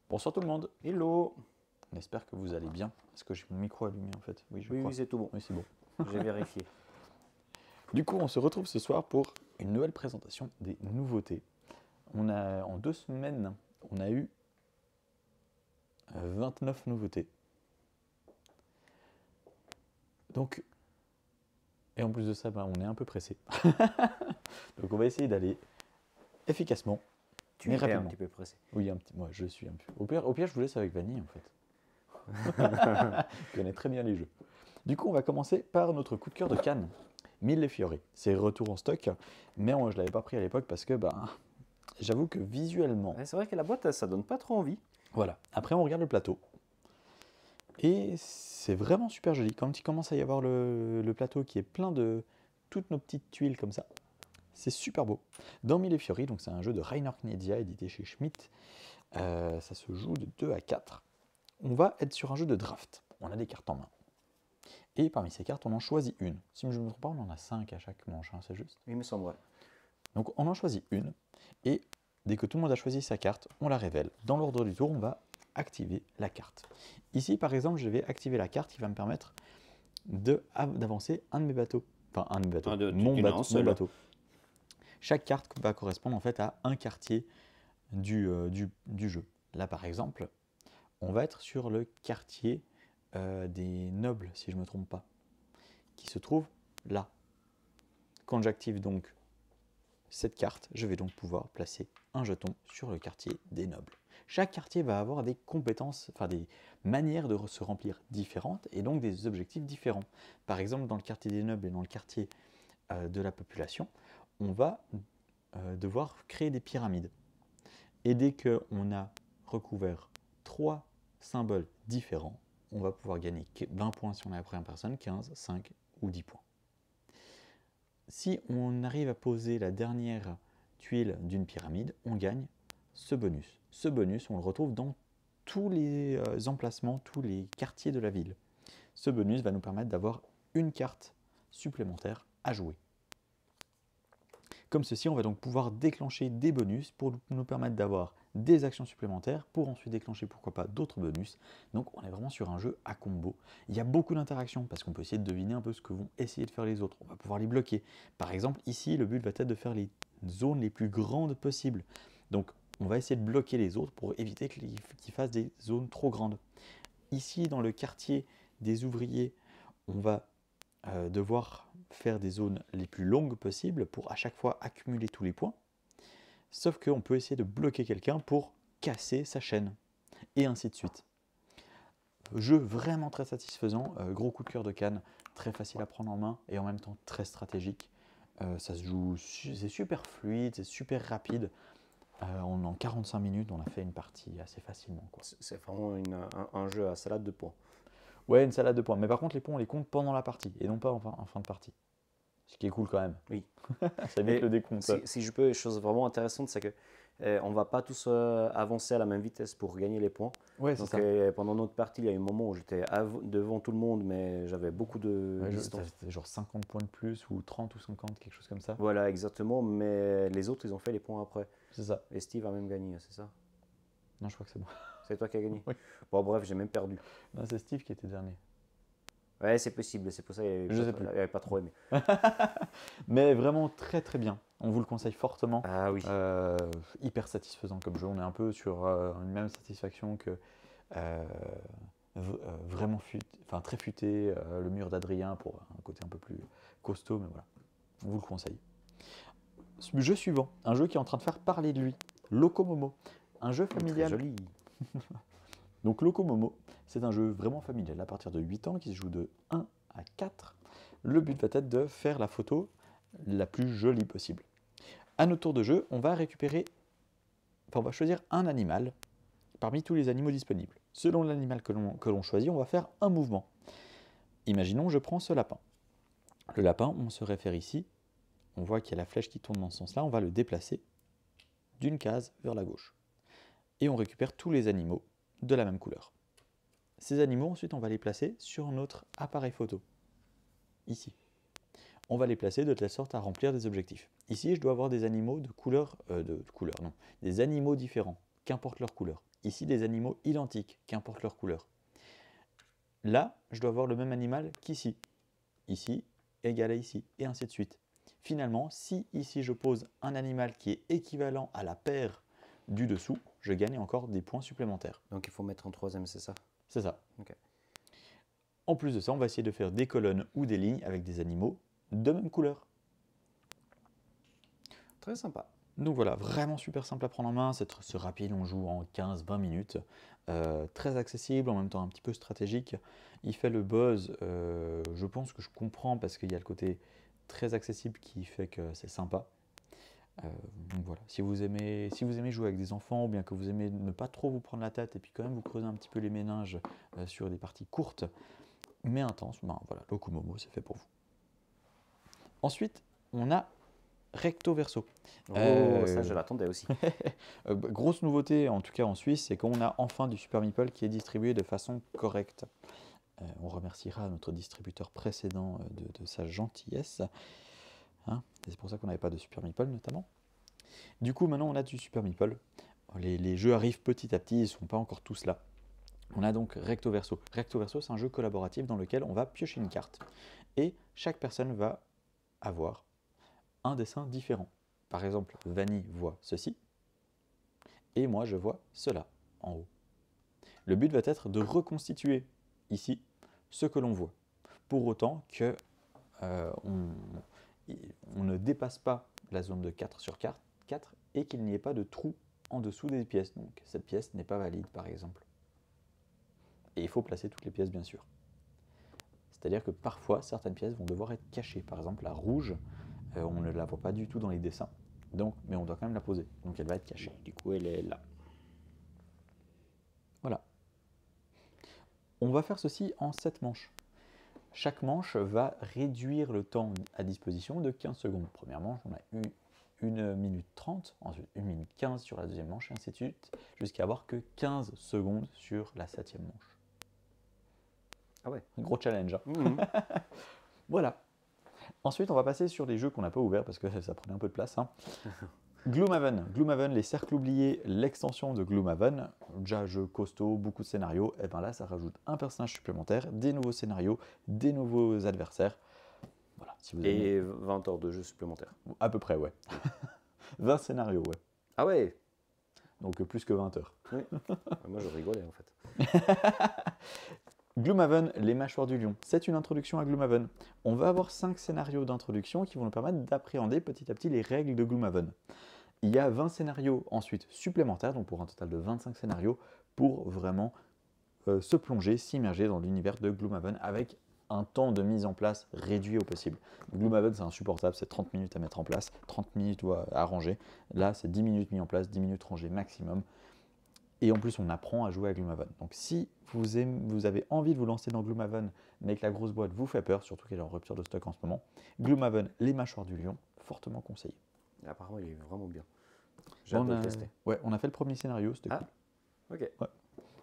Bonsoir tout le monde, Hello. on espère que vous allez bien. Est-ce que j'ai mon micro allumé en fait? Oui, je Oui, crois. oui, c'est tout bon. Oui, c'est bon. J'ai vérifié. Du coup, on se retrouve ce soir pour une nouvelle présentation des nouveautés. En 2 semaines, on a eu 29 nouveautés. Donc, et en plus de ça, on est un peu pressé. Donc on va essayer d'aller efficacement, Tu mais es un rapidement. petit peu pressé. Oui, moi je suis un peu. Au pire, je vous laisse avec Vanille en fait. Je connais très bien les jeux. Du coup, on va commencer par notre coup de cœur de Cannes. Millefiori. C'est retour en stock, mais je ne l'avais pas pris à l'époque parce que j'avoue que visuellement, Ouais, c'est vrai que la boîte, ça donne pas trop envie. voilà. Après, on regarde le plateau. Et c'est vraiment super joli. Quand il commence à y avoir le plateau qui est plein de toutes nos petites tuiles comme ça, c'est super beau. Dans Millefiori, donc c'est un jeu de Rainer Knizia édité chez Schmidt. Ça se joue de 2 à 4. On va être sur un jeu de draft. On a des cartes en main. Et parmi ces cartes, on en choisit une. Si je ne me trompe pas, on en a 5 à chaque manche, hein, c'est juste. Il me semble, ouais. Donc on en choisit une, et dès que tout le monde a choisi sa carte, on la révèle. Dans l'ordre du tour, on va activer la carte. Ici, par exemple, je vais activer la carte qui va me permettre d'avancer un de mes bateaux. Enfin, un de mes bateaux. Mon bateau. Chaque carte va correspondre en fait à un quartier du jeu. Là, par exemple, on va être sur le quartier des nobles, si je ne me trompe pas, qui se trouve là. Quand j'active donc cette carte, je vais donc pouvoir placer un jeton sur le quartier des nobles. Chaque quartier va avoir des compétences, enfin des manières de se remplir différentes et donc des objectifs différents. Par exemple, dans le quartier des nobles et dans le quartier de la population, on va devoir créer des pyramides. Et dès qu'on a recouvert 3 symboles différents, on va pouvoir gagner 20 points si on est la première personne, 15, 5 ou 10 points. Si on arrive à poser la dernière tuile d'une pyramide, on gagne ce bonus. Ce bonus, on le retrouve dans tous les emplacements, tous les quartiers de la ville. Ce bonus va nous permettre d'avoir une carte supplémentaire à jouer. Comme ceci, on va donc pouvoir déclencher des bonus pour nous permettre d'avoir des actions supplémentaires pour ensuite déclencher pourquoi pas d'autres bonus. Donc on est vraiment sur un jeu à combo. Il y a beaucoup d'interactions parce qu'on peut essayer de deviner un peu ce que vont essayer de faire les autres. On va pouvoir les bloquer. Par exemple, ici, le but va être de faire les zones les plus grandes possibles. Donc on va essayer de bloquer les autres pour éviter qu'ils fassent des zones trop grandes. Ici, dans le quartier des ouvriers, on va devoir faire des zones les plus longues possibles pour à chaque fois accumuler tous les points. Sauf qu'on peut essayer de bloquer quelqu'un pour casser sa chaîne. Et ainsi de suite. Jeu vraiment très satisfaisant, gros coup de cœur de Cannes, très facile à prendre en main et en même temps très stratégique. Ça se joue, c'est super fluide, c'est super rapide. En 45 minutes, on a fait une partie assez facilement. C'est vraiment un jeu à salade de points. Ouais, une salade de points. Mais par contre, les points, on les compte pendant la partie et non pas en fin de partie. Ce qui est cool quand même. Oui. Ça évite le décompte. Si je peux, une chose vraiment intéressante, c'est que on va pas tous avancer à la même vitesse pour gagner les points. Ouais, c'est Donc ça. pendant notre partie, il y a eu un moment où j'étais devant tout le monde, mais j'avais beaucoup de distance. C'était genre 50 points de plus ou 30 ou 50, quelque chose comme ça. Voilà, exactement. Mais les autres, ils ont fait les points après. C'est ça. Et Steve a même gagné, c'est ça? Non, je crois que c'est moi. C'est toi qui as gagné? Oui. Bon, bref, j'ai même perdu. Non, c'est Steve qui était dernier. Ouais, c'est possible, c'est pour ça qu'il n'avait pas trop aimé. Mais vraiment très très bien. On vous le conseille fortement. Ah oui. Hyper satisfaisant comme jeu. On est un peu sur une même satisfaction que vraiment très futé, le mur d'Adrien pour un côté un peu plus costaud, mais voilà. On vous le conseille. Jeu suivant, un jeu qui est en train de faire parler de lui. Locomomo. Un jeu familial. Très joli. Donc Locomomo, c'est un jeu vraiment familial à partir de 8 ans qui se joue de 1 à 4. Le but va être de faire la photo la plus jolie possible. À notre tour de jeu, on va choisir un animal parmi tous les animaux disponibles. Selon l'animal que l'on choisit, on va faire un mouvement. Imaginons, je prends ce lapin. Le lapin, on se réfère ici. On voit qu'il y a la flèche qui tourne dans ce sens-là. On va le déplacer d'une case vers la gauche. Et on récupère tous les animaux de la même couleur. Ces animaux, ensuite, on va les placer sur notre appareil photo, ici. On va les placer de telle sorte à remplir des objectifs. Ici, je dois avoir des animaux des animaux différents. qu'importe leur couleur. Ici, des animaux identiques, qu'importe leur couleur. Là, je dois avoir le même animal qu'ici. Ici, égal à ici, et ainsi de suite. Finalement, si ici je pose un animal qui est équivalent à la paire du dessous, je gagne encore des points supplémentaires. Donc il faut mettre en troisième, c'est ça? C'est ça. Ok. En plus de ça, on va essayer de faire des colonnes ou des lignes avec des animaux de même couleur. Très sympa. Donc voilà, vraiment super simple à prendre en main, c'est rapide, on joue en 15-20 minutes, très accessible, en même temps un petit peu stratégique. Il fait le buzz, je pense que je comprends parce qu'il y a le côté très accessible qui fait que c'est sympa. Donc voilà, si vous aimez jouer avec des enfants ou bien que vous aimez ne pas trop vous prendre la tête et puis quand même vous creuser un petit peu les méninges sur des parties courtes mais intenses, ben voilà, Locomomo c'est fait pour vous. Ensuite, on a recto verso. Ça je l'attendais aussi. Grosse nouveauté, en tout cas en Suisse, c'est qu'on a enfin du Super Meeple qui est distribué de façon correcte. On remerciera notre distributeur précédent de sa gentillesse. Hein, c'est pour ça qu'on n'avait pas de Super Meeple notamment. Du coup, maintenant on a du Super Meeple. Les jeux arrivent petit à petit, ils ne sont pas encore tous là. On a donc Recto Verso. Recto Verso, c'est un jeu collaboratif dans lequel on va piocher une carte. Et chaque personne va avoir un dessin différent. Par exemple, Vanny voit ceci, et moi je vois cela en haut. Le but va être de reconstituer ici ce que l'on voit, pour autant que on ne dépasse pas la zone de 4 sur 4 et qu'il n'y ait pas de trou en dessous des pièces. Donc cette pièce n'est pas valide par exemple. Et il faut placer toutes les pièces bien sûr. C'est-à-dire que parfois certaines pièces vont devoir être cachées. Par exemple la rouge, on ne la voit pas du tout dans les dessins. Donc, mais on doit quand même la poser. Donc elle va être cachée. Du coup elle est là. Voilà. On va faire ceci en 7 manches. Chaque manche va réduire le temps à disposition de 15 secondes. Première manche, on a eu 1 minute 30, ensuite 1 minute 15 sur la deuxième manche, et ainsi de suite, jusqu'à avoir que 15 secondes sur la 7e manche. Ah ouais. Un gros challenge. Hein. Mmh. Voilà. Ensuite, on va passer sur les jeux qu'on n'a pas ouverts parce que ça prenait un peu de place. Hein. Gloomhaven. Gloomhaven, les cercles oubliés, l'extension de Gloomhaven. Déjà, jeu costaud, beaucoup de scénarios. Et bien là, ça rajoute un personnage supplémentaire, des nouveaux scénarios, des nouveaux adversaires. Voilà, si vous aimez. Et 20 heures de jeu supplémentaires. À peu près, ouais. 20 scénarios, ouais. Ah ouais. Donc plus que 20 heures. Oui. Moi, je rigolais en fait. Gloomhaven, les mâchoires du lion. C'est une introduction à Gloomhaven. On va avoir 5 scénarios d'introduction qui vont nous permettre d'appréhender petit à petit les règles de Gloomhaven. Il y a 20 scénarios ensuite supplémentaires, donc pour un total de 25 scénarios, pour vraiment se plonger, s'immerger dans l'univers de Gloomhaven avec un temps de mise en place réduit au possible. Gloomhaven, c'est insupportable, c'est 30 minutes à mettre en place, 30 minutes à ranger. Là, c'est 10 minutes mis en place, 10 minutes rangées maximum. Et en plus, on apprend à jouer à Gloomhaven. Donc si vous avez envie de vous lancer dans Gloomhaven, mais que la grosse boîte vous fait peur, surtout qu'elle est en rupture de stock en ce moment, Gloomhaven, les mâchoires du lion, fortement conseillé. Apparemment, il est vraiment bien. J'ai hâte de le tester. Ouais, on a fait le premier scénario, c'était cool. Ok. Ouais.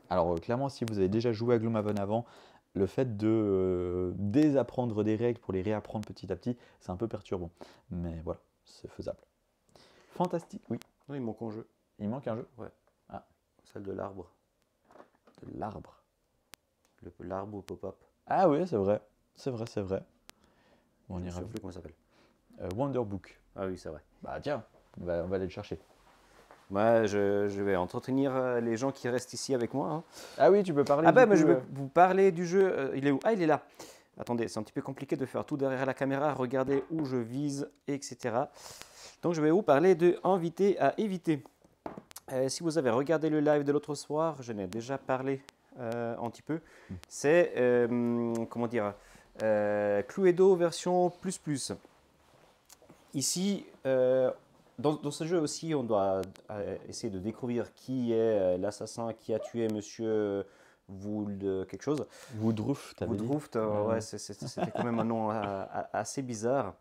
Alors clairement, si vous avez déjà joué à Gloomhaven avant, le fait de désapprendre des règles pour les réapprendre petit à petit, c'est un peu perturbant. Mais voilà, c'est faisable. Fantastique, oui. Non, il manque un jeu. Il manque un jeu. Ouais. Ah. Celle de l'arbre. De l'arbre. L'arbre au pop-up. Ah oui, c'est vrai. C'est vrai, c'est vrai. Bon, Je ne sais plus comment ça s'appelle. Wonderbook. Ah oui, c'est vrai. Bah tiens, on va aller le chercher. Moi, je vais entretenir les gens qui restent ici avec moi. Hein. Ah oui, tu peux parler. Ah bah, mais je vais vous parler du jeu. Il est où? Ah, il est là. Attendez, c'est un petit peu compliqué de faire tout derrière la caméra, regarder où je vise, etc. Donc, je vais vous parler de Invité à éviter. Si vous avez regardé le live de l'autre soir, je n'ai déjà parlé un petit peu. C'est, comment dire, Cluedo version plus. Ici, dans ce jeu aussi, on doit essayer de découvrir qui est l'assassin qui a tué monsieur Wood quelque chose. Woodruff, t'avais dit. Woodruff, ouais, c'était quand même un nom assez bizarre.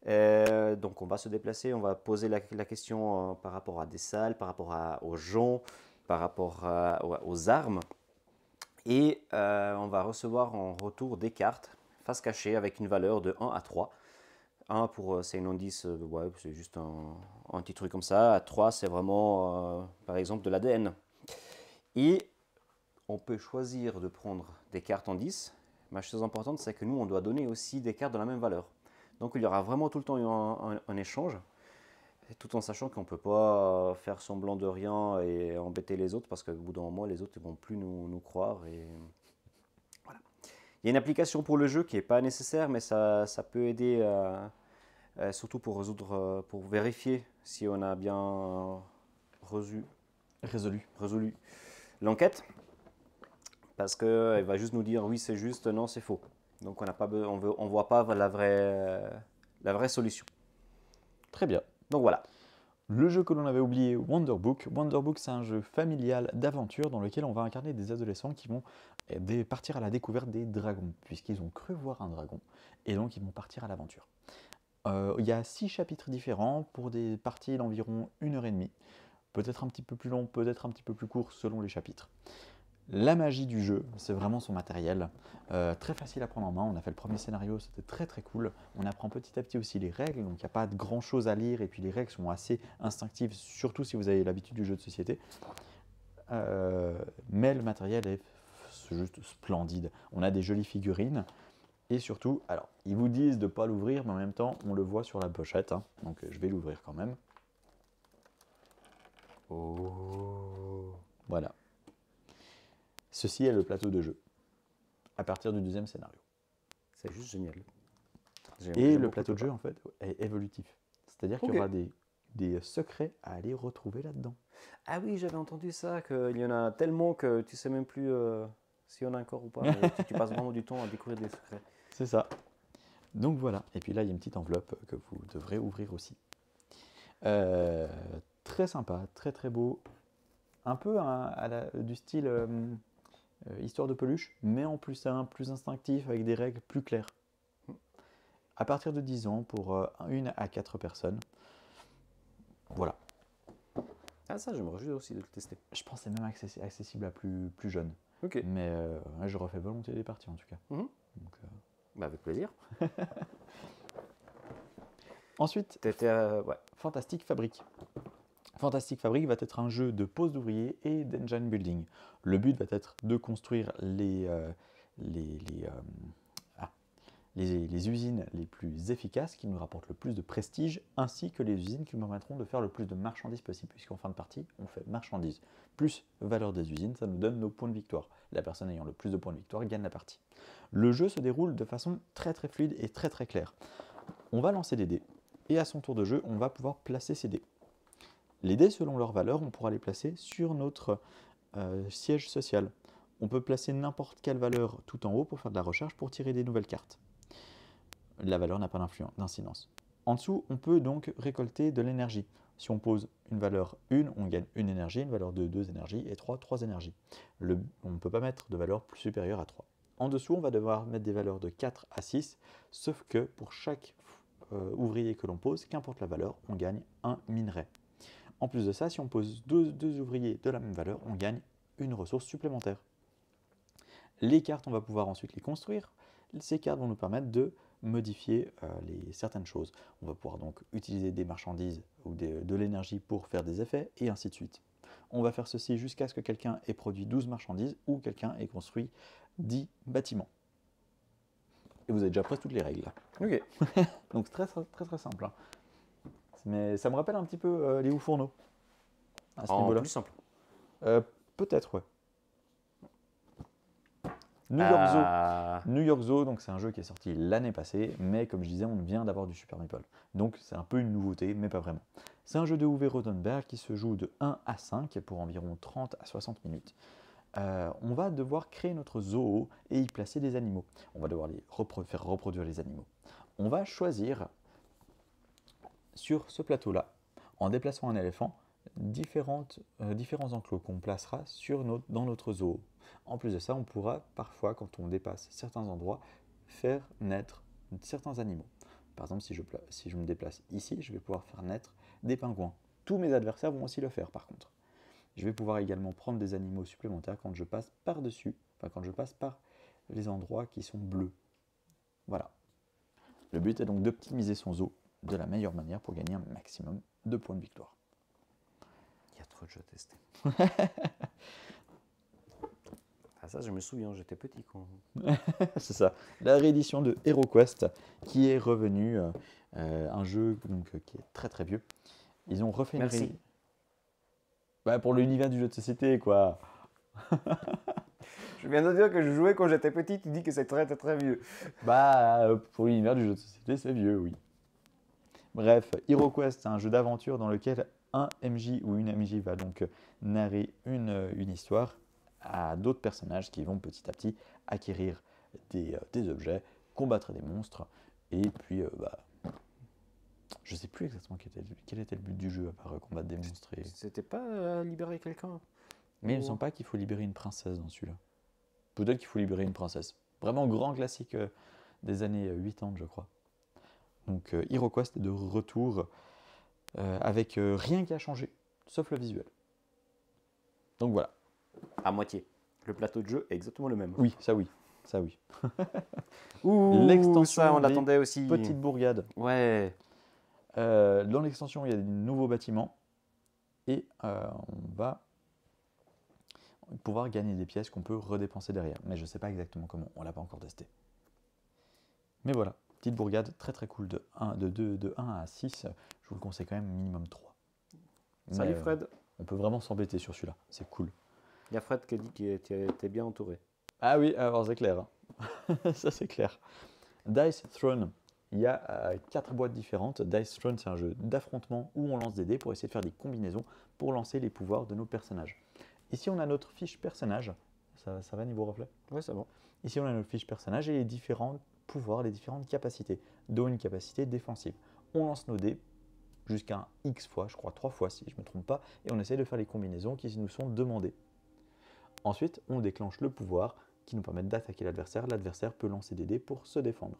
Donc on va se déplacer, on va poser la question par rapport à des salles, par rapport aux gens, par rapport aux armes. Et on va recevoir en retour des cartes face cachée avec une valeur de 1 à 3. 1 pour c'est un indice, ouais, c'est juste un petit truc comme ça. 3, c'est vraiment, par exemple, de l'ADN. Et on peut choisir de prendre des cartes en 10. Mais la chose importante, c'est que nous, on doit donner aussi des cartes de la même valeur. Donc il y aura vraiment tout le temps un échange, tout en sachant qu'on ne peut pas faire semblant de rien et embêter les autres, parce qu'au bout d'un moment, les autres ne vont plus nous croire. Et voilà. Il y a une application pour le jeu qui n'est pas nécessaire, mais ça peut aider, surtout pour résoudre, pour vérifier si on a bien résolu l'enquête. Parce qu'elle va juste nous dire oui c'est juste, non c'est faux. Donc on ne voit pas la vraie solution. Très bien. Donc voilà. Le jeu que l'on avait oublié, Wonderbook. Wonderbook, c'est un jeu familial d'aventure dans lequel on va incarner des adolescents qui vont partir à la découverte des dragons, puisqu'ils ont cru voir un dragon, et donc ils vont partir à l'aventure. Il y a 6 chapitres différents pour des parties d'environ 1h30, peut-être un petit peu plus long, peut-être un petit peu plus court selon les chapitres. La magie du jeu, c'est vraiment son matériel, très facile à prendre en main. On a fait le premier scénario, c'était très très cool. On apprend petit à petit aussi les règles, donc il n'y a pas de grand chose à lire, et puis les règles sont assez instinctives, surtout si vous avez l'habitude du jeu de société. Mais le matériel est juste splendide. On a des jolies figurines, et surtout, alors ils vous disent de ne pas l'ouvrir, mais en même temps on le voit sur la pochette, hein, donc je vais l'ouvrir quand même. Oh. Voilà. Ceci est le plateau de jeu, à partir du 2e scénario. C'est juste génial. Et le plateau de jeu, en fait, est évolutif. C'est-à-dire qu'il y Ok. aura des secrets à aller retrouver là-dedans. Ah oui, j'avais entendu ça, qu'il y en a tellement que tu sais même plus s'il y en a encore ou pas. Tu passes vraiment du temps à découvrir des secrets. C'est ça. Donc voilà. Et puis là, il y a une petite enveloppe que vous devrez ouvrir aussi. Très sympa, très très beau. Un peu du style histoire de peluche, mais en plus simple, plus instinctif, avec des règles plus claires. À partir de 10 ans, pour 1 à 4 personnes. Voilà. Ah ça, j'aimerais juste aussi de le tester. Je pense que c'est même accessible à plus jeunes. Ok. Mais je refais volontiers des parties en tout cas. Donc, bah, avec plaisir. Ensuite, Ouais. Fantastic Fabric. Fantastic Fabric va être un jeu de pose d'ouvriers et d'engine building. Le but va être de construire les usines les plus efficaces qui nous rapportent le plus de prestige, ainsi que les usines qui nous permettront de faire le plus de marchandises possible, puisqu'en fin de partie, on fait marchandises plus valeur des usines, ça nous donne nos points de victoire. La personne ayant le plus de points de victoire gagne la partie. Le jeu se déroule de façon très très fluide et très très claire. On va lancer des dés, et à son tour de jeu, on va pouvoir placer ces dés. Les dés, selon leur valeur, on pourra les placer sur notre siège social. On peut placer n'importe quelle valeur tout en haut pour faire de la recherche, pour tirer des nouvelles cartes. La valeur n'a pas d'incidence. En dessous, on peut donc récolter de l'énergie. Si on pose une valeur 1, on gagne 1 énergie, une valeur 2, 2 énergies, et 3, 3 énergies. On ne peut pas mettre de valeur plus supérieure à 3. En dessous, on va devoir mettre des valeurs de 4 à 6, sauf que pour chaque ouvrier que l'on pose, qu'importe la valeur, on gagne un minerai. En plus de ça, si on pose deux ouvriers de la même valeur, on gagne une ressource supplémentaire. Les cartes, on va pouvoir ensuite les construire. Ces cartes vont nous permettre de modifier certaines choses. On va pouvoir donc utiliser des marchandises ou de l'énergie pour faire des effets, et ainsi de suite. On va faire ceci jusqu'à ce que quelqu'un ait produit 12 marchandises ou quelqu'un ait construit 10 bâtiments. Et vous avez déjà presque toutes les règles. Ok. Donc c'est très simple. Hein. Mais ça me rappelle un petit peu les hauts-fourneaux. À ce niveau-là. Plus simple. Peut-être, ouais. New York Zoo, donc c'est un jeu qui est sorti l'année passée, mais comme je disais, on vient d'avoir du Super Meeple. Donc c'est un peu une nouveauté, mais pas vraiment. C'est un jeu de Uwe Rosenberg qui se joue de 1 à 5 pour environ 30 à 60 minutes. On va devoir créer notre zoo et y placer des animaux. On va devoir faire reproduire les animaux. On va choisir sur ce plateau-là, en déplaçant un éléphant, différents enclos qu'on placera dans notre zoo. En plus de ça, on pourra parfois, quand on dépasse certains endroits, faire naître certains animaux. Par exemple, si je me déplace ici, je vais pouvoir faire naître des pingouins. Tous mes adversaires vont aussi le faire par contre. Je vais pouvoir également prendre des animaux supplémentaires quand je passe par-dessus, quand je passe par les endroits qui sont bleus. Voilà. Le but est donc d'optimiser son zoo de la meilleure manière pour gagner un maximum de points de victoire. Il y a trop de jeux à tester. Ah ça, je me souviens, j'étais petit quand... C'est ça, la réédition de HeroQuest qui est revenu, un jeu donc, qui est très très vieux. Ils ont refait Merci. une bah, pour l'univers du jeu de société, quoi. Je viens de dire que je jouais quand j'étais petit, tu dis que c'est très très très vieux. Bah, pour l'univers du jeu de société, c'est vieux, oui. Bref, HeroQuest, c'est un jeu d'aventure dans lequel un MJ ou une MJ va donc narrer une histoire à d'autres personnages qui vont petit à petit acquérir des objets, combattre des monstres, et puis, je sais plus exactement quel était le but du jeu à part combattre des monstres. C'était pas libérer quelqu'un? Mais il ne me semble pas qu'il faut libérer une princesse dans celui-là. Peut-être qu'il faut libérer une princesse. Vraiment grand classique des années 80, je crois. Donc HeroQuest est de retour avec rien qui a changé, sauf le visuel. Donc voilà. À moitié. Le plateau de jeu est exactement le même. Oui, ça oui. Ça oui. Ouh, L'extension ça on des l'attendait aussi. Petite bourgade. Ouais. Dans l'extension, il y a de nouveaux bâtiments. Et on va pouvoir gagner des pièces qu'on peut redépenser derrière. Mais je ne sais pas exactement comment, on ne l'a pas encore testé. Mais voilà, petite bourgade très très cool de 1 à 6. Je vous le conseille quand même minimum 3. Salut Fred. On peut vraiment s'embêter sur celui-là, c'est cool. Il y a Fred qui a dit qu'il était bien entouré. Ah oui, alors c'est clair. Hein. Ça c'est clair. Dice Throne, il y a 4 boîtes différentes. Dice Throne, c'est un jeu d'affrontement où on lance des dés pour essayer de faire des combinaisons pour lancer les pouvoirs de nos personnages. Ici, on a notre fiche personnage. Ça va niveau reflet? Ouais, c'est bon. Ici, on a notre fiche personnage et les différents pouvoirs, les différentes capacités, dont une capacité défensive. On lance nos dés jusqu'à un X fois, je crois 3 fois si je ne me trompe pas, et on essaie de faire les combinaisons qui nous sont demandées. Ensuite, on déclenche le pouvoir qui nous permet d'attaquer l'adversaire. L'adversaire peut lancer des dés pour se défendre.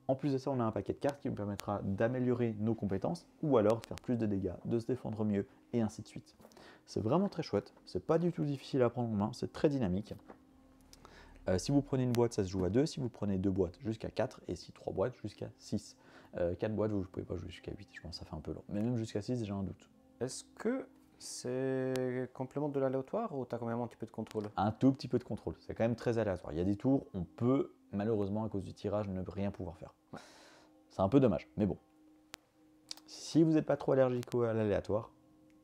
En plus de ça, on a un paquet de cartes qui nous permettra d'améliorer nos compétences ou alors de faire plus de dégâts, de se défendre mieux et ainsi de suite. C'est vraiment très chouette, c'est pas du tout difficile à prendre en main, c'est très dynamique. Si vous prenez une boîte, ça se joue à 2, si vous prenez 2 boîtes jusqu'à 4 et si 3 boîtes jusqu'à 6. 4 boîtes, vous ne pouvez pas jouer jusqu'à 8, je pense que ça fait un peu long. Mais même jusqu'à 6, j'ai un doute. Est-ce que c'est complément de l'aléatoire ou tu as quand même un petit peu de contrôle? Un tout petit peu de contrôle, c'est quand même très aléatoire. Il y a des tours, on peut malheureusement à cause du tirage ne rien pouvoir faire. Ouais. C'est un peu dommage, mais bon. Si vous n'êtes pas trop allergique à l'aléatoire,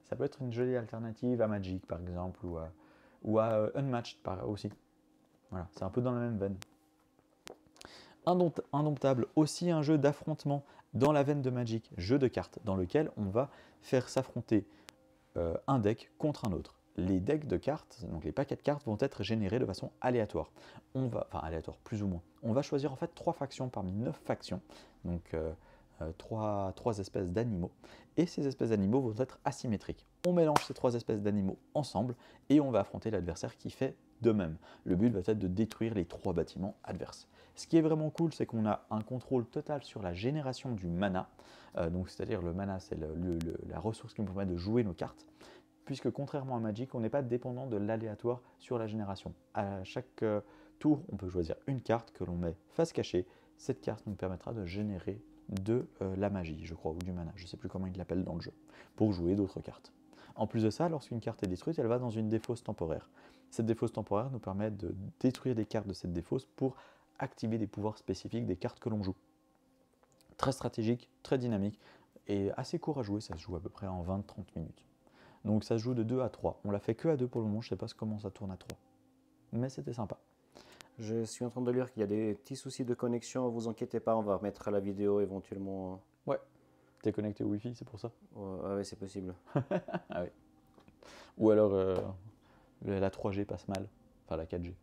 ça peut être une jolie alternative à Magic par exemple ou à Unmatched aussi. Voilà, c'est un peu dans la même veine. Indomptable, aussi un jeu d'affrontement dans la veine de Magic, jeu de cartes, dans lequel on va faire s'affronter un deck contre un autre. Les decks de cartes, donc les paquets de cartes, vont être générés de façon aléatoire. Enfin aléatoire, plus ou moins. On va choisir en fait 3 factions parmi 9 factions, donc 3 espèces d'animaux. Et ces espèces d'animaux vont être asymétriques. On mélange ces 3 espèces d'animaux ensemble et on va affronter l'adversaire qui fait de même. Le but va être de détruire les 3 bâtiments adverses. Ce qui est vraiment cool, c'est qu'on a un contrôle total sur la génération du mana. Donc c'est-à-dire le mana, c'est la ressource qui nous permet de jouer nos cartes. Puisque contrairement à Magic, on n'est pas dépendant de l'aléatoire sur la génération. À chaque tour, on peut choisir une carte que l'on met face cachée. Cette carte nous permettra de générer de la magie, je crois, ou du mana, je ne sais plus comment il l'appelle dans le jeu, pour jouer d'autres cartes. En plus de ça, lorsqu'une carte est détruite, elle va dans une défausse temporaire. Cette défausse temporaire nous permet de détruire des cartes de cette défausse pour activer des pouvoirs spécifiques des cartes que l'on joue. Très stratégique, très dynamique et assez court à jouer, ça se joue à peu près en 20-30 minutes. Donc ça se joue de 2 à 3. On l'a fait que à 2 pour le moment, je ne sais pas comment ça tourne à 3. Mais c'était sympa. Je suis en train de lire qu'il y a des petits soucis de connexion, vous inquiétez pas, on va remettre la vidéo éventuellement. Ouais, t'es connecté au Wi-Fi, c'est pour ça? Ouais, c'est possible. Ah oui. Ou alors la 3G passe mal, enfin la 4G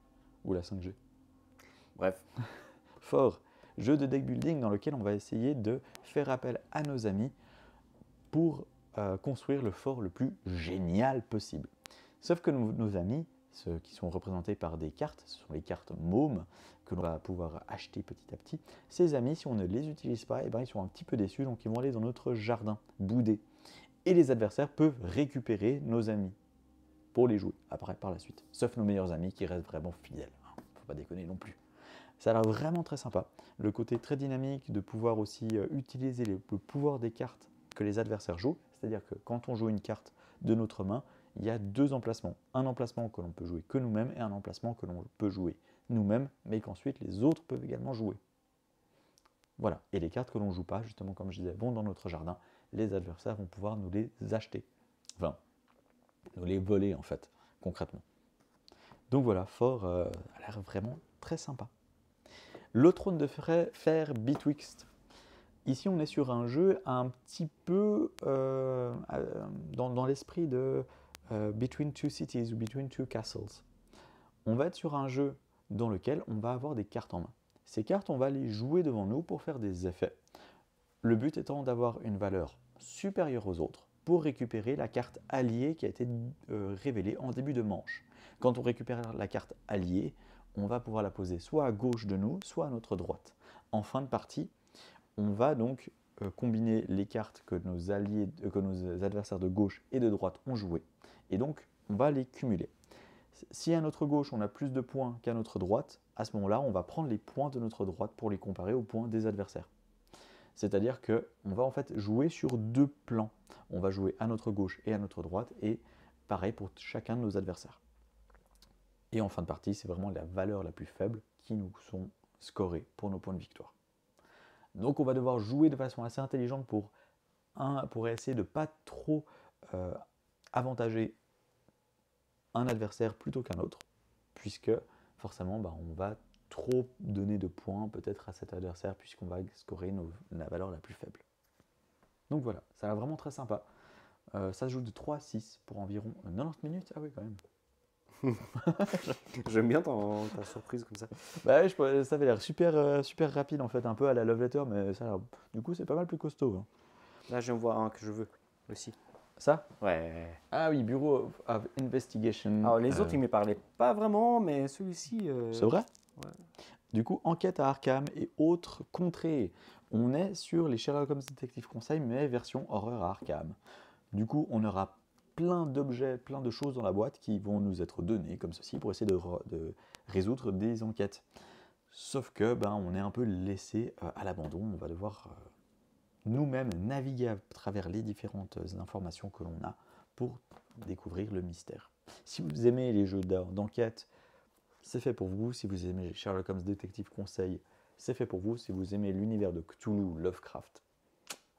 ou la 5G. Bref. Fort, jeu de deck building dans lequel on va essayer de faire appel à nos amis pour construire le fort le plus génial possible. Sauf que nos amis, ceux qui sont représentés par des cartes, ce sont les cartes mômes que l'on va pouvoir acheter petit à petit. Ces amis, si on ne les utilise pas, eh ben, ils sont un petit peu déçus, donc ils vont aller dans notre jardin, bouder. Et les adversaires peuvent récupérer nos amis pour les jouer après par la suite. Sauf nos meilleurs amis qui restent vraiment fidèles. Faut pas déconner non plus. Ça a l'air vraiment très sympa. Le côté très dynamique de pouvoir aussi utiliser le pouvoir des cartes que les adversaires jouent. C'est-à-dire que quand on joue une carte de notre main, il y a deux emplacements. Un emplacement que l'on peut jouer que nous-mêmes et un emplacement que l'on peut jouer nous-mêmes, mais qu'ensuite les autres peuvent également jouer. Voilà. Et les cartes que l'on ne joue pas, justement comme je disais, vont dans notre jardin. Les adversaires vont pouvoir nous les acheter. Enfin, nous les voler en fait, concrètement. Donc voilà, Fort a l'air vraiment très sympa. Le trône de fer Betwixt. Ici, on est sur un jeu un petit peu dans l'esprit de Between Two Cities ou Between Two Castles. On va être sur un jeu dans lequel on va avoir des cartes en main. Ces cartes, on va les jouer devant nous pour faire des effets. Le but étant d'avoir une valeur supérieure aux autres pour récupérer la carte alliée qui a été révélée en début de manche. Quand on récupère la carte alliée, on va pouvoir la poser soit à gauche de nous, soit à notre droite. En fin de partie, on va donc combiner les cartes que nos adversaires de gauche et de droite ont jouées. Et donc, on va les cumuler. Si à notre gauche, on a plus de points qu'à notre droite, à ce moment-là, on va prendre les points de notre droite pour les comparer aux points des adversaires. C'est-à-dire qu'on va en fait jouer sur deux plans. On va jouer à notre gauche et à notre droite, et pareil pour chacun de nos adversaires. Et en fin de partie, c'est vraiment la valeur la plus faible qui nous sont scorées pour nos points de victoire. Donc on va devoir jouer de façon assez intelligente pour essayer de ne pas trop avantager un adversaire plutôt qu'un autre, puisque forcément on va trop donner de points peut-être à cet adversaire puisqu'on va scorer la valeur la plus faible. Donc voilà, ça a l'air vraiment très sympa. Ça se joue de 3 à 6 pour environ 90 minutes. Ah oui, quand même. J'aime bien ta surprise comme ça. Bah ouais, ça avait l'air super, super rapide en fait, un peu à la Love Letter, mais ça a l'air, du coup c'est pas mal plus costaud. Hein. Là, j'en vois un que je veux aussi. Ça? Ouais. Ah oui, Bureau of Investigation. Alors les autres, ils ne me parlaient pas vraiment, mais celui-ci... C'est vrai? Ouais. Du coup, enquête à Arkham et autres contrées. On est sur les Sherlock Holmes Detective Conseil, mais version horreur à Arkham. Du coup, on aura plein d'objets, plein de choses dans la boîte qui vont nous être données comme ceci pour essayer de résoudre des enquêtes. Sauf que on est un peu laissé à l'abandon. On va devoir nous-mêmes naviguer à travers les différentes informations que l'on a pour découvrir le mystère. Si vous aimez les jeux d'enquête, c'est fait pour vous. Si vous aimez Sherlock Holmes Détective Conseil, c'est fait pour vous. Si vous aimez l'univers de Cthulhu, Lovecraft,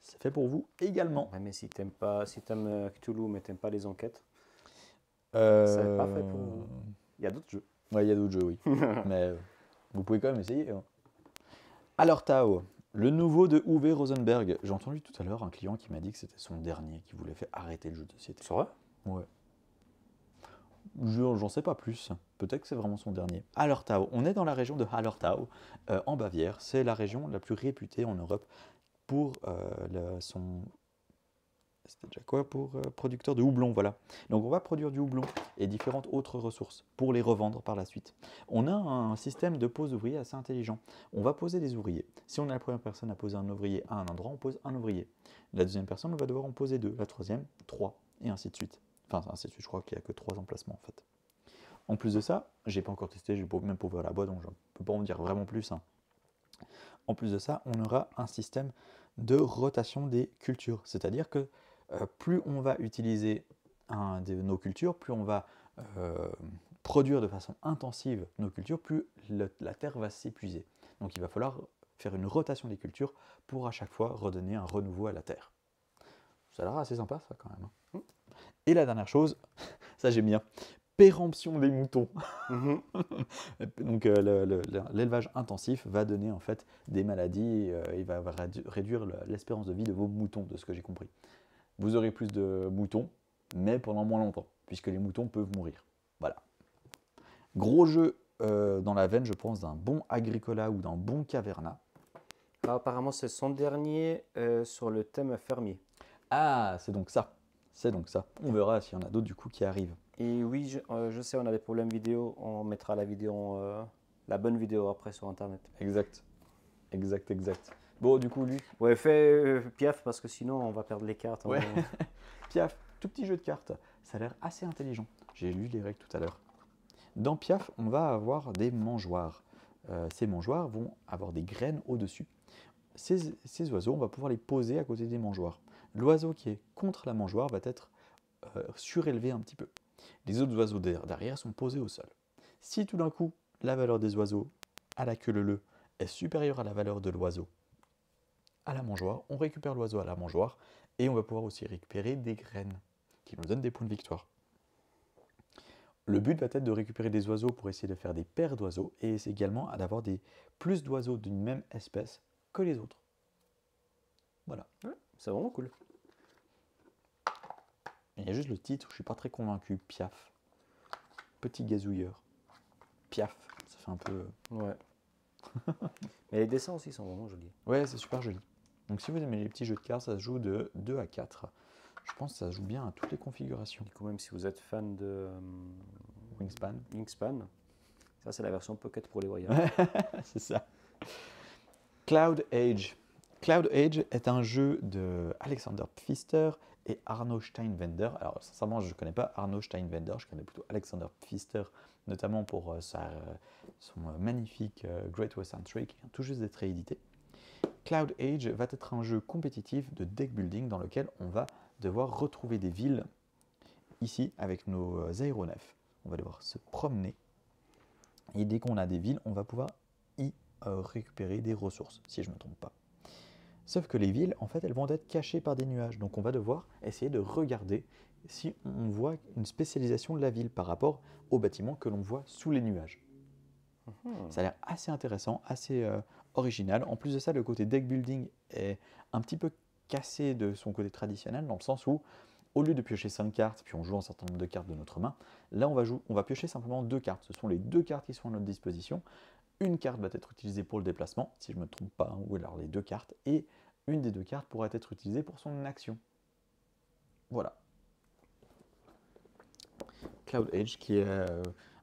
c'est fait pour vous également. Ouais, mais si t'aimes Cthulhu, mais t'aimes pas les enquêtes, c'est pas fait pour vous. Il y a d'autres jeux. Ouais, il y a d'autres jeux, oui. Mais vous pouvez quand même essayer. Hein. Alors Tao, le nouveau de Uwe Rosenberg. J'ai entendu tout à l'heure un client qui m'a dit que c'était son dernier, qui voulait faire arrêter le jeu de société. C'est vrai? Ouais. J'en sais pas plus. Peut-être que c'est vraiment son dernier. Hallertau. On est dans la région de Hallertau, en Bavière. C'est la région la plus réputée en Europe pour son... C'était déjà quoi? Pour producteur de houblon, voilà. Donc on va produire du houblon et différentes autres ressources pour les revendre par la suite. On a un système de pose d'ouvriers assez intelligent. On va poser des ouvriers. Si on est la première personne à poser un ouvrier à un endroit, on pose un ouvrier. La deuxième personne, on va devoir en poser 2. La troisième, 3. Et ainsi de suite. Enfin, ainsi de suite, je crois qu'il n'y a que 3 emplacements en fait. En plus de ça, j'ai pas encore testé, j'ai même pas ouvert la boîte, donc je ne peux pas en dire vraiment plus. Hein. En plus de ça, on aura un système de rotation des cultures. C'est-à-dire que plus on va utiliser nos cultures, plus on va produire de façon intensive nos cultures, plus la terre va s'épuiser. Donc il va falloir faire une rotation des cultures pour à chaque fois redonner un renouveau à la terre. Ça a l'air assez sympa ça quand même. Hein. Et la dernière chose, ça j'aime bien, péremption des moutons. Donc l'élevage intensif va donner en fait des maladies, il va réduire l'espérance de vie de vos moutons, de ce que j'ai compris. Vous aurez plus de moutons, mais pendant moins longtemps, puisque les moutons peuvent mourir. Voilà. Gros jeu dans la veine, je pense, d'un bon Agricola ou d'un bon Caverna. Ah, apparemment, c'est son dernier sur le thème fermier. Ah, c'est donc ça. C'est donc ça. On verra s'il y en a d'autres du coup qui arrivent. Et oui, je sais, on a des problèmes vidéo. On mettra la vidéo, la bonne vidéo après sur Internet. Exact. Bon, du coup, lui. Ouais, fais Piaf parce que sinon on va perdre les cartes. Ouais. Piaf, tout petit jeu de cartes. Ça a l'air assez intelligent. J'ai lu les règles tout à l'heure. Dans Piaf, on va avoir des mangeoires. ces mangeoires vont avoir des graines au-dessus. Ces oiseaux, on va pouvoir les poser à côté des mangeoires. L'oiseau qui est contre la mangeoire va être surélevé un petit peu. Les autres oiseaux derrière sont posés au sol. Si tout d'un coup, la valeur des oiseaux à la queue leu est supérieure à la valeur de l'oiseau à la mangeoire, on récupère l'oiseau à la mangeoire et on va pouvoir aussi récupérer des graines qui nous donnent des points de victoire. Le but va être de récupérer des oiseaux pour essayer de faire des paires d'oiseaux et c'est également d'avoir plus d'oiseaux d'une même espèce que les autres. Voilà. Ouais, c'est vraiment cool. Il y a juste le titre, je ne suis pas très convaincu. Piaf. Petit gazouilleur. Piaf. Ça fait un peu... Ouais. Mais les dessins aussi sont vraiment jolis. Ouais, c'est super joli. Donc si vous aimez les petits jeux de cartes, ça se joue de 2 à 4. Je pense que ça se joue bien à toutes les configurations. Du coup, même si vous êtes fan de Wingspan. ça c'est la version Pocket pour les voyages. C'est ça. Cloud Age. Cloud Age est un jeu de Alexander Pfister et Arno Steinwender. Alors, sincèrement, je ne connais pas Arno Steinwender, je connais plutôt Alexander Pfister, notamment pour son magnifique Great Western Trail qui vient tout juste d'être réédité. Cloud Age va être un jeu compétitif de deck building dans lequel on va devoir retrouver des villes ici avec nos aéronefs. On va devoir se promener et dès qu'on a des villes, on va pouvoir y récupérer des ressources, si je ne me trompe pas. Sauf que les villes, en fait, elles vont être cachées par des nuages. Donc on va devoir essayer de regarder si on voit une spécialisation de la ville par rapport aux bâtiments que l'on voit sous les nuages. Ça a l'air assez intéressant, assez original. En plus de ça, le côté deck building est un petit peu cassé de son côté traditionnel, dans le sens où, au lieu de piocher 5 cartes, puis on joue un certain nombre de cartes de notre main, là on va piocher simplement 2 cartes. Ce sont les 2 cartes qui sont à notre disposition. Une carte va être utilisée pour le déplacement, si je ne me trompe pas, ou alors les 2 cartes, et une des 2 cartes pourra être utilisée pour son action. Voilà. Cloud Age qui est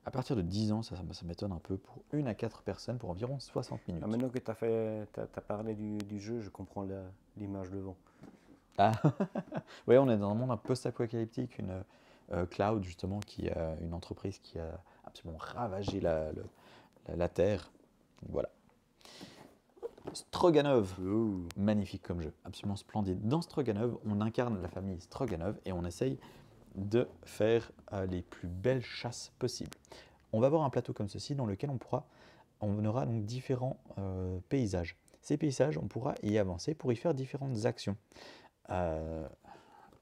à partir de 10 ans, ça m'étonne un peu, pour 1 à 4 personnes pour environ 60 minutes. Ah, maintenant que tu as parlé du jeu, je comprends l'image devant. Ah, ouais, on est dans un monde un post-apocalyptique, une Cloud justement, qui est une entreprise qui a absolument ravagé la Terre. Voilà. Stroganov, magnifique comme jeu, absolument splendide. Dans Stroganov, on incarne la famille Stroganov et on essaye de faire les plus belles chasses possibles. On va avoir un plateau comme ceci dans lequel on aura donc différents paysages. Ces paysages, on pourra y avancer pour y faire différentes actions.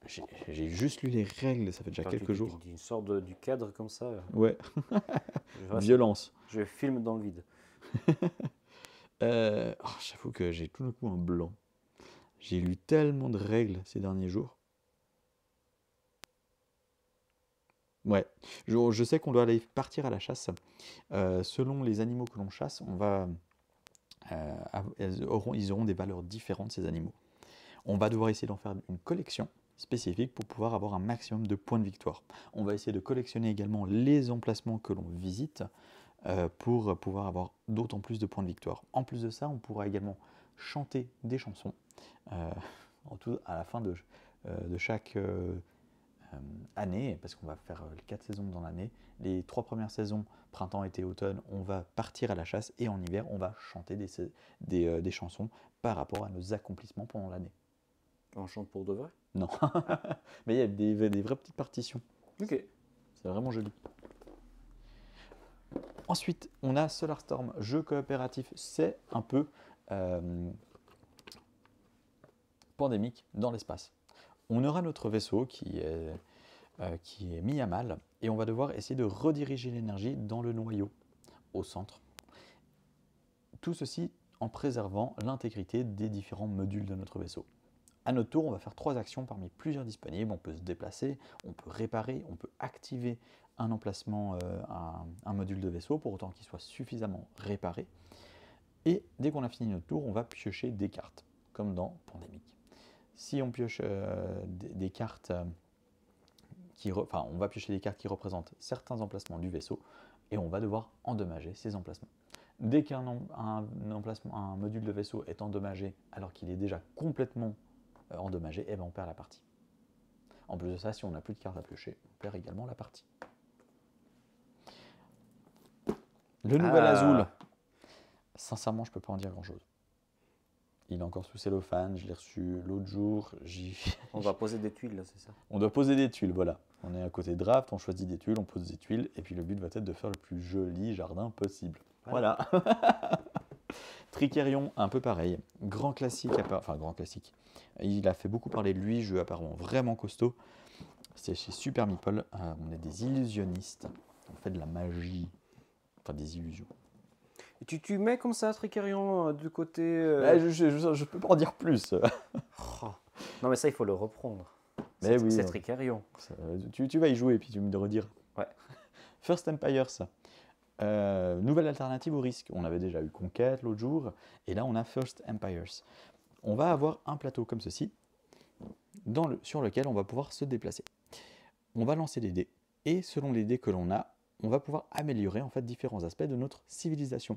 J'ai juste lu les règles, ça fait déjà quelques jours. Une sorte du cadre comme ça. Ouais, violence. Je filme dans le vide. J'avoue que j'ai tout d'un coup un blanc. J'ai lu tellement de règles ces derniers jours. Ouais, je sais qu'on doit aller partir à la chasse. Selon les animaux que l'on chasse, ils auront des valeurs différentes, ces animaux. On va devoir essayer d'en faire une collection spécifique pour pouvoir avoir un maximum de points de victoire. On va essayer de collectionner également les emplacements que l'on visite pour pouvoir avoir d'autant plus de points de victoire. En plus de ça, on pourra également chanter des chansons à la fin de chaque année, parce qu'on va faire les 4 saisons dans l'année. Les 3 premières saisons, printemps, été, automne, on va partir à la chasse et en hiver, on va chanter des chansons par rapport à nos accomplissements pendant l'année. On chante pour de vrai? Non, mais il y a des vraies petites partitions. Ok. C'est vraiment joli. Ensuite, on a Solar-Storm, jeu coopératif. C'est un peu pandémique dans l'espace. On aura notre vaisseau qui est mis à mal et on va devoir essayer de rediriger l'énergie dans le noyau, au centre. Tout ceci en préservant l'intégrité des différents modules de notre vaisseau. À notre tour, on va faire 3 actions parmi plusieurs disponibles. On peut se déplacer, on peut réparer, on peut activer un emplacement, un module de vaisseau pour autant qu'il soit suffisamment réparé. Et dès qu'on a fini notre tour, on va piocher des cartes, comme dans Pandémique. Si on pioche des cartes, on va piocher des cartes qui représentent certains emplacements du vaisseau et on va devoir endommager ces emplacements. Dès qu'un module de vaisseau est endommagé alors qu'il est déjà complètement endommagé, et ben on perd la partie. En plus de ça, si on n'a plus de cartes à piocher, on perd également la partie. Le nouvel Azul. sincèrement, je peux pas en dire grand-chose. Il est encore sous cellophane, je l'ai reçu l'autre jour. On va poser des tuiles, là, c'est ça? On doit poser des tuiles, voilà. On est à côté draft, on choisit des tuiles, on pose des tuiles, et puis le but va être de faire le plus joli jardin possible. Voilà. Tricerion, un peu pareil. Grand classique, enfin grand classique. Il a fait beaucoup parler de lui, jeu apparemment vraiment costaud. C'est chez Super Meeple. On est des illusionnistes. On fait de la magie. Enfin, des illusions. Et tu mets comme ça, Tricerion, du côté... Je peux pas en dire plus. Oh. Non, mais ça, il faut le reprendre. Mais oui, c'est Tricerion. Tu vas y jouer, puis tu me redires. Ouais. First Empires. Nouvelle alternative au risque. On avait déjà eu Conquête l'autre jour, et là on a First Empires. On va avoir un plateau comme ceci, sur lequel on va pouvoir se déplacer. On va lancer des dés, et selon les dés que l'on a, on va pouvoir améliorer en fait différents aspects de notre civilisation.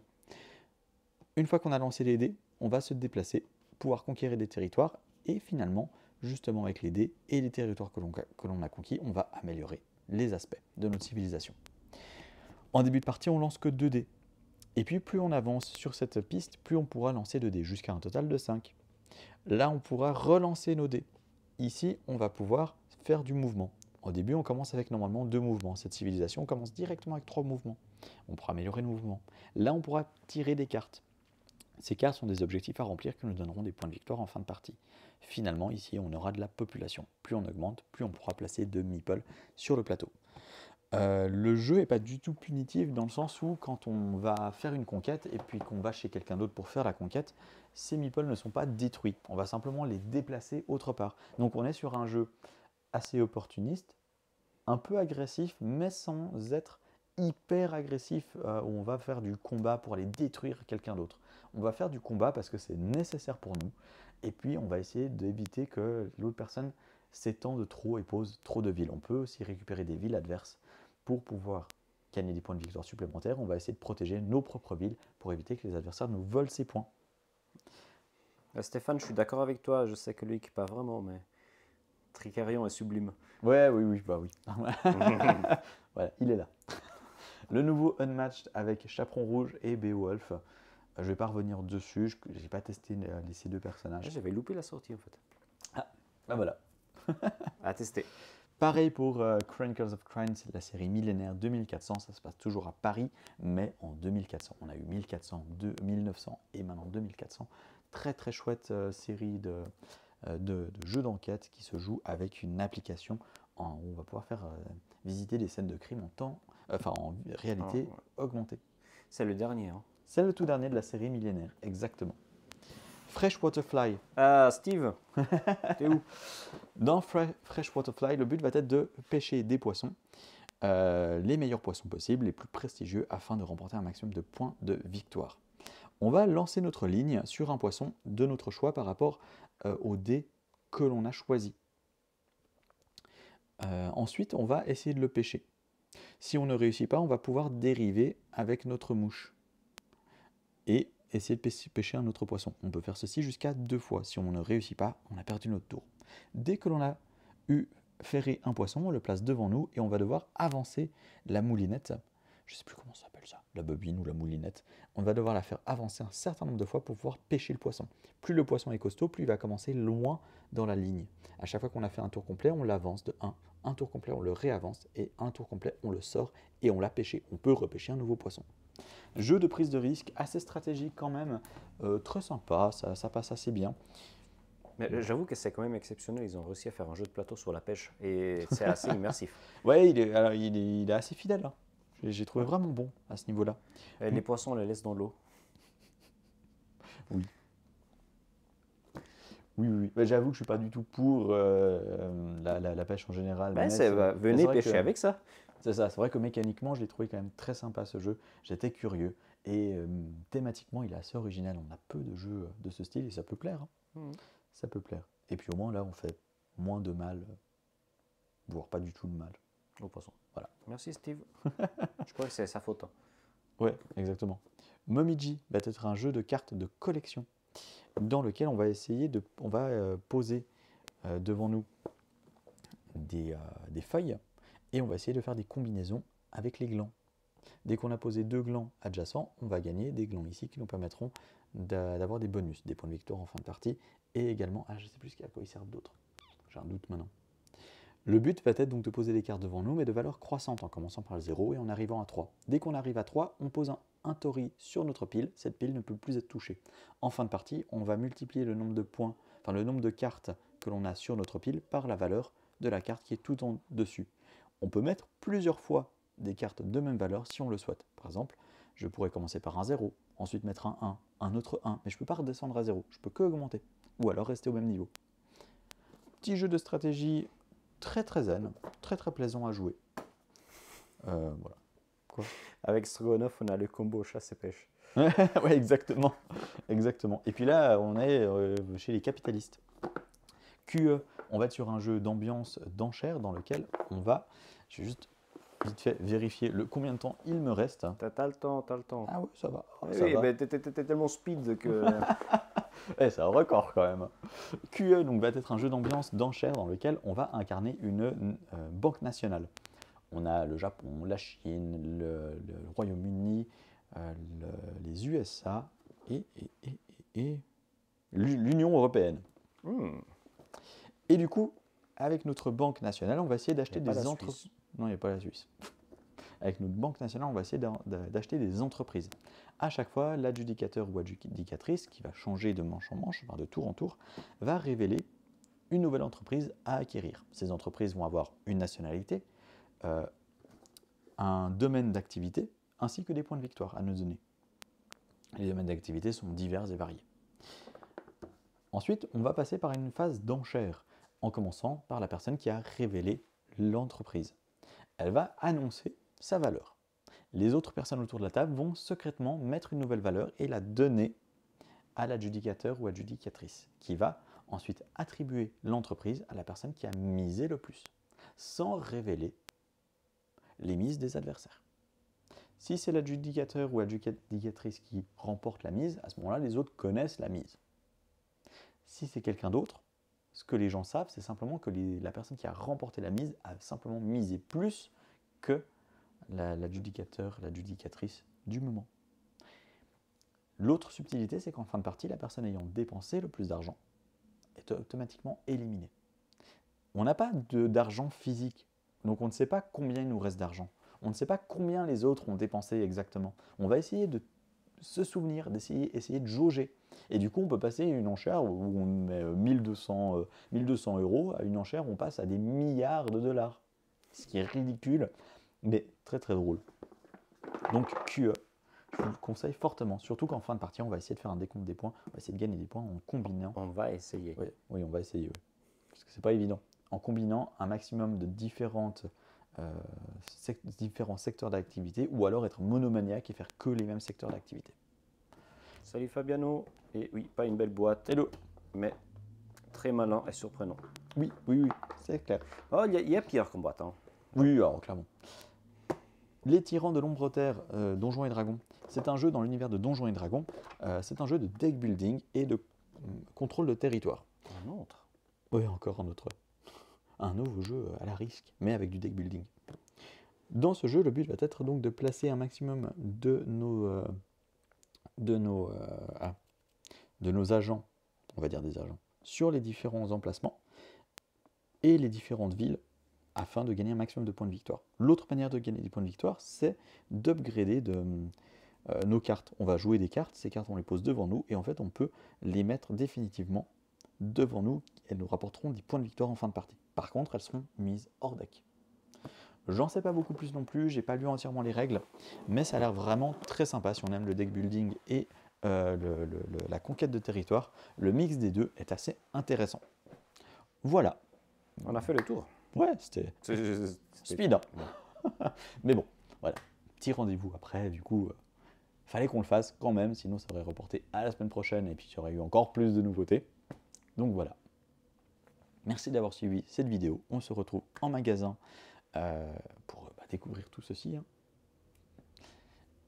Une fois qu'on a lancé les dés, on va se déplacer, pouvoir conquérir des territoires, et finalement, justement avec les dés et les territoires que l'on a conquis, on va améliorer les aspects de notre civilisation. En début de partie, on lance que 2 dés. Et puis, plus on avance sur cette piste, plus on pourra lancer 2 dés, jusqu'à un total de 5. Là, on pourra relancer nos dés. Ici, on va pouvoir faire du mouvement. Au début, on commence avec normalement 2 mouvements. Cette civilisation, on commence directement avec 3 mouvements. On pourra améliorer nos mouvements. Là, on pourra tirer des cartes. Ces cartes sont des objectifs à remplir qui nous donneront des points de victoire en fin de partie. Finalement, ici, on aura de la population. Plus on augmente, plus on pourra placer de meeples sur le plateau. Le jeu n'est pas du tout punitif dans le sens où quand on va faire une conquête et puis qu'on va chez quelqu'un d'autre pour faire la conquête, ces meeples ne sont pas détruits. On va simplement les déplacer autre part. Donc on est sur un jeu assez opportuniste, un peu agressif, mais sans être hyper agressif où on va faire du combat pour aller détruire quelqu'un d'autre. On va faire du combat parce que c'est nécessaire pour nous. Et puis on va essayer d'éviter que l'autre personne s'étende trop et pose trop de villes. On peut aussi récupérer des villes adverses pour pouvoir gagner des points de victoire supplémentaires. On va essayer de protéger nos propres villes pour éviter que les adversaires nous volent ces points. Stéphane, je suis d'accord avec toi. Je sais que lui qui pas vraiment, mais Tricerion est sublime. Ouais, oui, bah oui. Voilà, il est là. Le nouveau Unmatched avec Chaperon Rouge et Beowulf. Je ne vais pas revenir dessus, je n'ai pas testé ces 2 personnages. J'avais loupé la sortie en fait. Ah, bah voilà. À tester. Pareil pour Chronicles of Crime, c'est la série millénaire 2400, ça se passe toujours à Paris, mais en 2400. On a eu 1400, 1900 et maintenant 2400. Très très chouette série de jeux d'enquête qui se joue avec une application où on va pouvoir faire visiter des scènes de crime en réalité augmentée. C'est le dernier. Hein. C'est le tout dernier de la série millénaire, exactement. Freshwater Fly. Ah, Steve, t'es où? Dans Freshwater Fly, le but va être de pêcher des poissons, les meilleurs poissons possibles, les plus prestigieux, afin de remporter un maximum de points de victoire. On va lancer notre ligne sur un poisson de notre choix par rapport au dé que l'on a choisi. Ensuite, on va essayer de le pêcher. Si on ne réussit pas, on va pouvoir dériver avec notre mouche et essayer de pêcher un autre poisson. On peut faire ceci jusqu'à 2 fois. Si on ne réussit pas, on a perdu notre tour. Dès que l'on a ferré un poisson, on le place devant nous et on va devoir avancer la moulinette. Je ne sais plus comment ça s'appelle ça, la bobine ou la moulinette. On va devoir la faire avancer un certain nombre de fois pour pouvoir pêcher le poisson. Plus le poisson est costaud, plus il va commencer loin dans la ligne. À chaque fois qu'on a fait un tour complet, on l'avance de 1. Un tour complet, on le réavance et un tour complet, on le sort et on l'a pêché. On peut repêcher un nouveau poisson. Jeu de prise de risque, assez stratégique quand même, très sympa, ça passe assez bien. Mais j'avoue que c'est quand même exceptionnel, ils ont réussi à faire un jeu de plateau sur la pêche et c'est assez immersif. Ouais, il est assez fidèle, hein. J'ai trouvé vraiment bon à ce niveau-là. Les poissons, on les laisse dans l'eau. Oui. Oui. Bah, j'avoue que je ne suis pas du tout pour la pêche en général. Ben, venez pêcher avec ça. C'est ça, c'est vrai que mécaniquement, je l'ai trouvé quand même très sympa ce jeu. J'étais curieux et thématiquement, il est assez original. On a peu de jeux de ce style et ça peut plaire. Hein. Ça peut plaire. Et puis au moins là, on fait moins de mal, voire pas du tout de mal aux poissons. Voilà. Merci Steve. Je crois que c'est sa faute. Hein. Ouais, exactement. Momiji va être un jeu de cartes de collection dans lequel on va essayer poser devant nous des feuilles et on va essayer de faire des combinaisons avec les glands. Dès qu'on a posé 2 glands adjacents, on va gagner des glands ici qui nous permettront d'avoir des bonus, des points de victoire en fin de partie, et également, je ne sais plus à quoi ils servent d'autres, j'ai un doute maintenant. Le but va être donc de poser des cartes devant nous, mais de valeur croissante, en commençant par le 0 et en arrivant à 3. Dès qu'on arrive à 3, on pose un tori sur notre pile, cette pile ne peut plus être touchée. En fin de partie, on va multiplier le nombre de points, enfin le nombre de cartes que l'on a sur notre pile par la valeur de la carte qui est tout en dessus. On peut mettre plusieurs fois des cartes de même valeur si on le souhaite. Par exemple, je pourrais commencer par un 0, ensuite mettre un 1, un autre 1, mais je ne peux pas redescendre à 0, je peux que augmenter, ou alors rester au même niveau. Petit jeu de stratégie très très zen, très très plaisant à jouer. Voilà. Quoi. Avec Strogonoff, on a le combo chasse et pêche. Ouais, exactement. Exactement. Et puis là, on est chez les capitalistes. QE, on va être sur un jeu d'ambiance d'enchères dans lequel on va, je vais juste vite fait vérifier combien de temps il me reste. T'as le temps, t'as le temps. Ah ouais, ça va. Oui, mais t'es tellement speed que... c'est un record quand même. QE donc, va être un jeu d'ambiance d'enchères dans lequel on va incarner une banque nationale. On a le Japon, la Chine, le Royaume-Uni, les USA et l'Union européenne. Et du coup, avec notre banque nationale, on va essayer d'acheter des entreprises. Non, il n'y a pas la Suisse. Avec notre banque nationale, on va essayer d'acheter des entreprises. À chaque fois, l'adjudicateur ou adjudicatrice, qui va changer de manche en manche, enfin de tour en tour, va révéler une nouvelle entreprise à acquérir. Ces entreprises vont avoir une nationalité, un domaine d'activité, ainsi que des points de victoire à nous donner. Les domaines d'activité sont divers et variés. Ensuite, on va passer par une phase d'enchère, en commençant par la personne qui a révélé l'entreprise. Elle va annoncer sa valeur. Les autres personnes autour de la table vont secrètement mettre une nouvelle valeur et la donner à l'adjudicateur ou adjudicatrice, qui va ensuite attribuer l'entreprise à la personne qui a misé le plus, sans révéler les mises des adversaires. Si c'est l'adjudicateur ou adjudicatrice qui remporte la mise, à ce moment-là, les autres connaissent la mise. Si c'est quelqu'un d'autre, ce que les gens savent, c'est simplement que la personne qui a remporté la mise a simplement misé plus que l'adjudicateur, l'adjudicatrice du moment. L'autre subtilité, c'est qu'en fin de partie, la personne ayant dépensé le plus d'argent est automatiquement éliminée. On n'a pas d'argent physique, donc on ne sait pas combien il nous reste d'argent. On ne sait pas combien les autres ont dépensé exactement. On va essayer de se souvenir, essayer de jauger. Et du coup, on peut passer une enchère où on met 1200 € à une enchère où on passe à des milliards de dollars. Ce qui est ridicule, mais très très drôle. Donc QE, je vous le conseille fortement, surtout qu'en fin de partie, on va essayer de faire un décompte des points, on va essayer de gagner des points en combinant. On va essayer. Oui, on va essayer, oui. Parce que c'est pas évident. En combinant un maximum de différents secteurs d'activité, ou alors être monomaniaque et faire que les mêmes secteurs d'activité. Salut Fabiano. Et oui, pas une belle boîte. Hello. Mais très malin et surprenant. Oui, c'est clair. Oh, il y a pire comme boîte. Hein. Oui, alors clairement. Les Tyrans de l'Ombre Terre, Donjons et Dragons. C'est un jeu dans l'univers de Donjons et Dragons. C'est un jeu de deck building et de contrôle de territoire. Un autre. Oui, encore un autre. Un nouveau jeu à la risque, mais avec du deck building. Dans ce jeu, le but va être donc de placer un maximum de nos agents, on va dire des agents, sur les différents emplacements et les différentes villes afin de gagner un maximum de points de victoire. L'autre manière de gagner des points de victoire, c'est d'upgrader nos cartes. On va jouer des cartes, ces cartes on les pose devant nous et en fait on peut les mettre définitivement devant nous. Elles nous rapporteront des points de victoire en fin de partie. Par contre, elles seront mises hors deck. J'en sais pas beaucoup plus non plus, j'ai pas lu entièrement les règles, mais ça a l'air vraiment très sympa si on aime le deck building et la conquête de territoire. Le mix des deux est assez intéressant. Voilà. On a fait le tour. Ouais, c'était speed. Mais bon, voilà. Petit rendez-vous après, du coup, fallait qu'on le fasse quand même, sinon ça aurait reporté à la semaine prochaine et puis il y aurait eu encore plus de nouveautés. Donc voilà. Merci d'avoir suivi cette vidéo. On se retrouve en magasin pour découvrir tout ceci. Hein.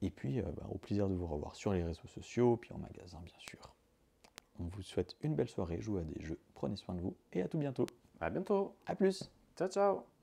Et puis, au plaisir de vous revoir sur les réseaux sociaux, puis en magasin, bien sûr. On vous souhaite une belle soirée, jouez à des jeux, prenez soin de vous, et à tout bientôt. À bientôt. À plus. Ciao, ciao.